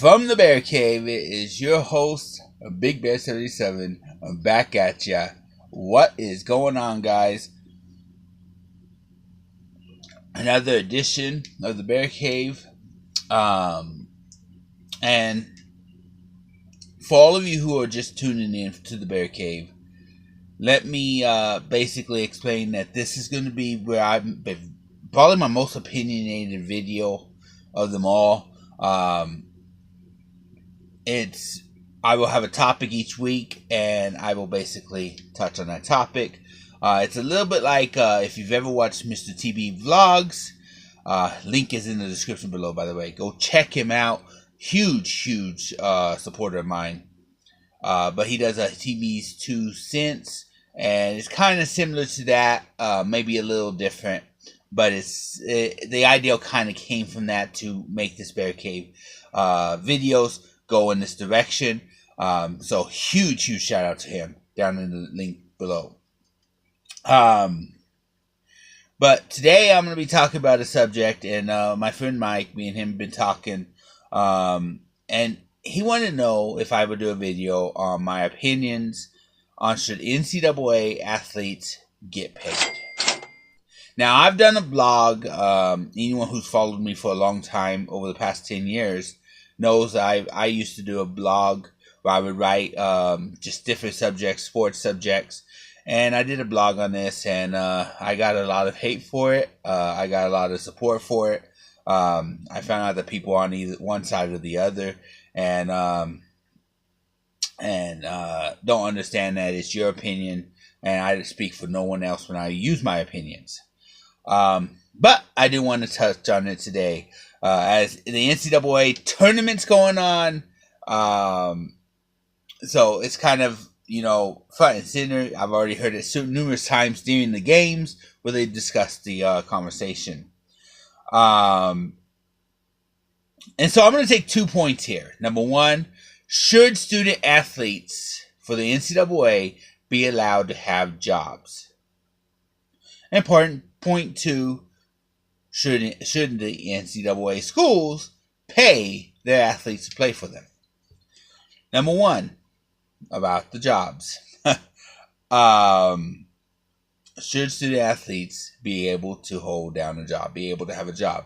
From the Bear Cave, it is your host, Big Bear 77. I'm back at ya. What is going on, guys? Another edition of the Bear Cave. And for all of you who are just tuning in to the Bear Cave, let me basically explain that this is going to be where I'm probably my most opinionated video of them all. I will have a topic each week, and I will basically touch on that topic. It's a little bit like if you've ever watched Mr. Teebee vlogs. Link is in the description below, by the way. Go check him out. Huge supporter of mine. But he does a Teebee's 2 cents, and it's kind of similar to that, maybe a little different. But the idea kind of came from that to make this Bear Cave videos go in this direction. So huge shout out to him down in the link below. But today I'm going to be talking about a subject, and my friend Mike, me and him have been talking, and he wanted to know if I would do a video on my opinions on should NCAA athletes get paid. Now, I've done a blog. Anyone who's followed me for a long time, over the past 10 years, knows I used to do a blog where I would write just different subjects, sports subjects. And I did a blog on this, and I got a lot of hate for it. I got a lot of support for it. I found out that people on either one side or the other, and don't understand that it's your opinion, and I speak for no one else when I use my opinions. But I do want to touch on it today. As the NCAA tournament's going on, so it's kind of, front and center. I've already heard it numerous times during the games where they discuss the conversation. And so I'm going to take 2 points here. Number one, should student athletes for the NCAA be allowed to have jobs? And point two, should the NCAA schools pay their athletes to play for them? Number one, about the jobs. Should student athletes be able to hold down a job, be able to have a job?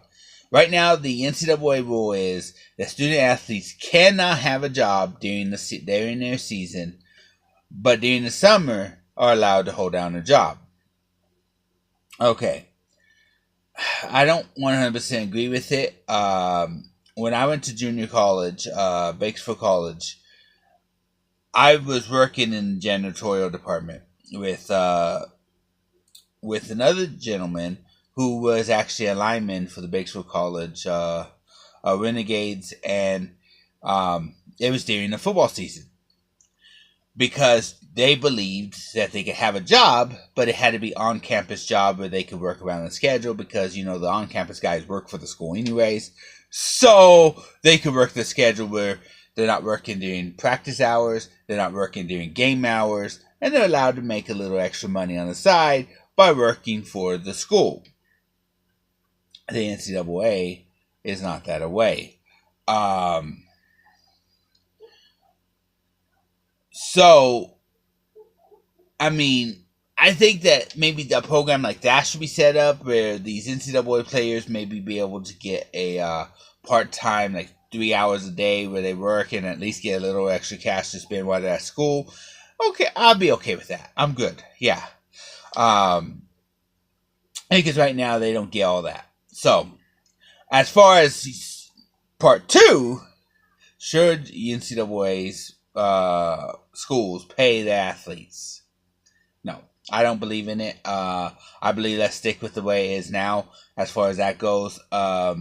Right now, the NCAA rule is that student athletes cannot have a job during their season, but during the summer are allowed to hold down a job. Okay. I don't 100% agree with it. When I went to junior college, Batesville College, I was working in the janitorial department with another gentleman who was actually a lineman for the Batesville College Renegades, and it was during the football season because they believed that they could have a job, but it had to be on-campus job where they could work around the schedule because, the on-campus guys work for the school anyways. So they could work the schedule where they're not working during practice hours, they're not working during game hours, and they're allowed to make a little extra money on the side by working for the school. The NCAA is not that way. I think that maybe a program like that should be set up where these NCAA players maybe be able to get a part-time, like 3 hours a day where they work and at least get a little extra cash to spend while they're at school. Okay, I'll be okay with that. I'm good. Yeah. Because right now they don't get all that. So, as far as part two, should NCAA's schools pay their athletes? No, I don't believe in it. I believe let's stick with the way it is now as far as that goes. I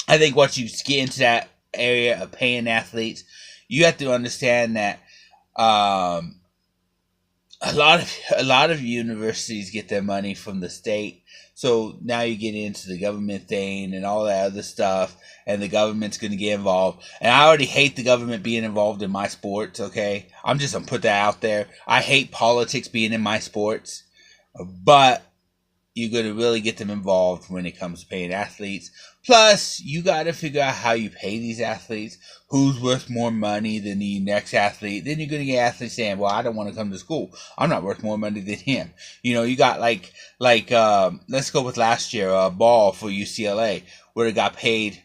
think once you get into that area of paying athletes, you have to understand that a lot of universities get their money from the state. So now you get into the government thing and all that other stuff, and the government's going to get involved. And I already hate the government being involved in my sports, okay? I'm just going to put that out there. I hate politics being in my sports. But you're going to really get them involved when it comes to paying athletes. Plus, you got to figure out how you pay these athletes, who's worth more money than the next athlete. Then you're going to get athletes saying, well, I don't want to come to school. I'm not worth more money than him. You know, you got let's go with last year, Ball for UCLA, where it got paid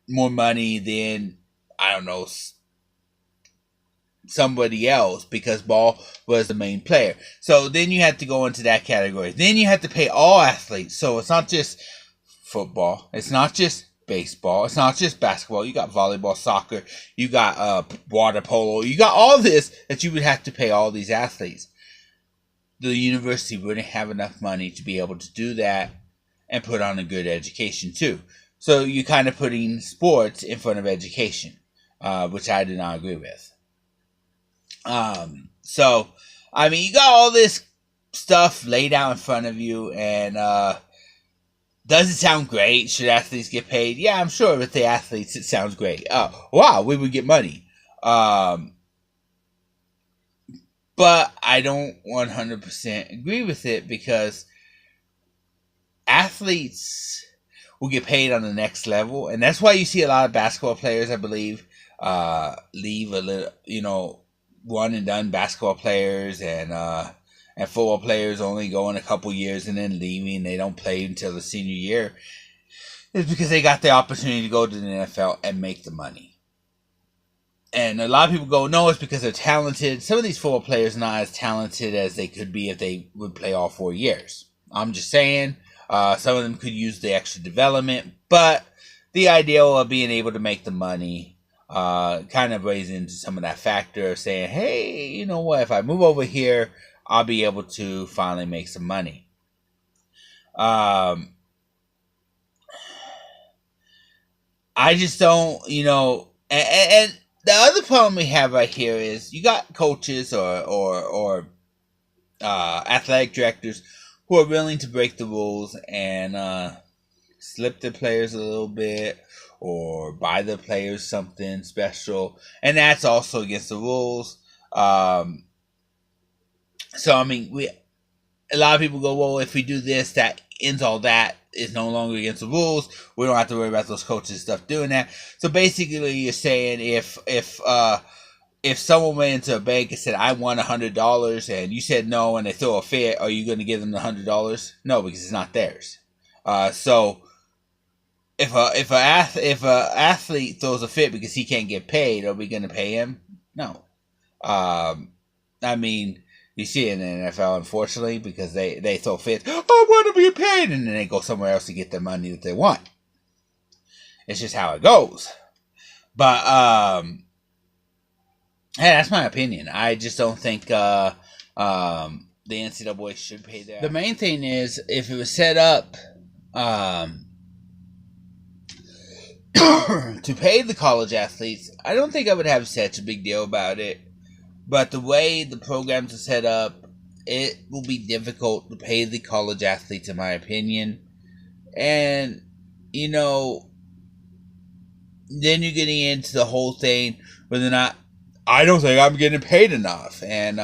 more money than, I don't know, somebody else because Ball was the main player. So then you have to go into that category. Then you have to pay all athletes. So it's not just football. It's not just baseball. It's not just basketball. You got volleyball, soccer. You got water polo. You got all this that you would have to pay all these athletes. The university wouldn't have enough money to be able to do that and put on a good education too. So you're kind of putting sports in front of education, which I do not agree with. So, I mean, you got all this stuff laid out in front of you, and, does it sound great? Should athletes get paid? Yeah, I'm sure with the athletes it sounds great. Wow, we would get money. But I don't 100% agree with it because athletes will get paid on the next level, and that's why you see a lot of basketball players, I believe, leave a little, one and done basketball players and football players only going a couple years and then leaving. They don't play until the senior year. It's because they got the opportunity to go to the NFL and make the money. And a lot of people go, no, it's because they're talented. Some of these football players are not as talented as they could be if they would play all 4 years. I'm just saying, some of them could use the extra development, but the idea of being able to make the money kind of weighs into some of that factor of saying, hey, you know what, if I move over here, I'll be able to finally make some money. I just don't, and the other problem we have right here is you got coaches or athletic directors who are willing to break the rules and slip their players a little bit, or buy the players something special, and that's also against the rules. So I mean, a lot of people go, well, if we do this, that ends all that. Is no longer against the rules. We don't have to worry about those coaches and stuff doing that. So basically, you're saying if someone went into a bank and said, I want $100, and you said no, and they throw a fit, are you going to give them the $100? No, because it's not theirs. So if a athlete throws a fit because he can't get paid, are we going to pay him? No. I mean, you see it in the NFL, unfortunately, because they throw fits. I want to be paid, and then they go somewhere else to get the money that they want. It's just how it goes. But hey, that's my opinion. I just don't think the NCAA should pay their. The main thing is, if it was set up to pay the college athletes, I don't think I would have such a big deal about it. But the way the programs are set up, it will be difficult to pay the college athletes, in my opinion. And, then you're getting into the whole thing whether or not, I don't think I'm getting paid enough. And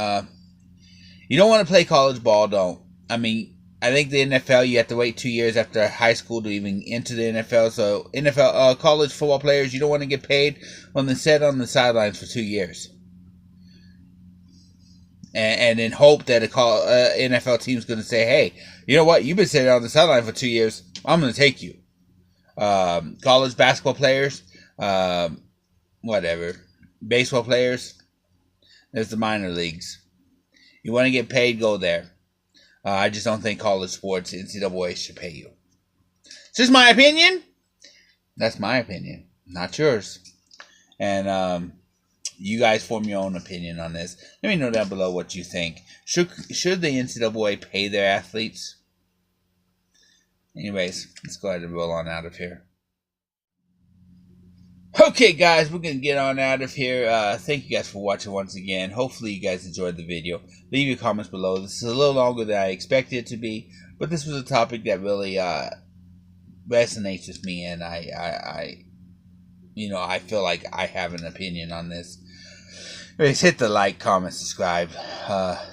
you don't want to play college ball, don't. I mean, I think the NFL, you have to wait 2 years after high school to even enter the NFL. So NFL, college football players, you don't want to get paid when they sit on the sidelines for 2 years. And then hope that a NFL team's going to say, hey, you know what? You've been sitting on the sideline for 2 years. I'm going to take you. College basketball players, whatever. Baseball players, there's the minor leagues. You want to get paid, go there. I just don't think college sports, NCAA, should pay you. It's just my opinion. That's my opinion, not yours. And you guys form your own opinion on this. Let me know down below what you think. Should the NCAA pay their athletes? Anyways, let's go ahead and roll on out of here. Okay, guys, we're going to get on out of here. Thank you guys for watching once again. Hopefully you guys enjoyed the video. Leave your comments below. This is a little longer than I expected it to be, but this was a topic that really resonates with me, and I feel like I have an opinion on this. Anyways, hit the like, comment, subscribe.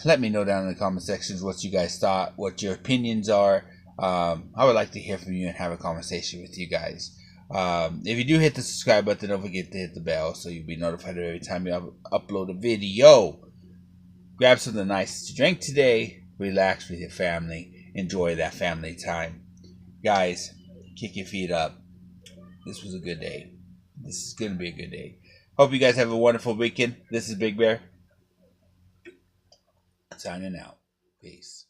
Let me know down in the comment sections what you guys thought, what your opinions are. I would like to hear from you and have a conversation with you guys. If you do hit the subscribe button, don't forget to hit the bell so you'll be notified every time you upload a video. Grab something nice to drink today. Relax with your family. Enjoy that family time. Guys, kick your feet up. This was a good day. This is going to be a good day. Hope you guys have a wonderful weekend. This is Big Bear. Signing out. Peace.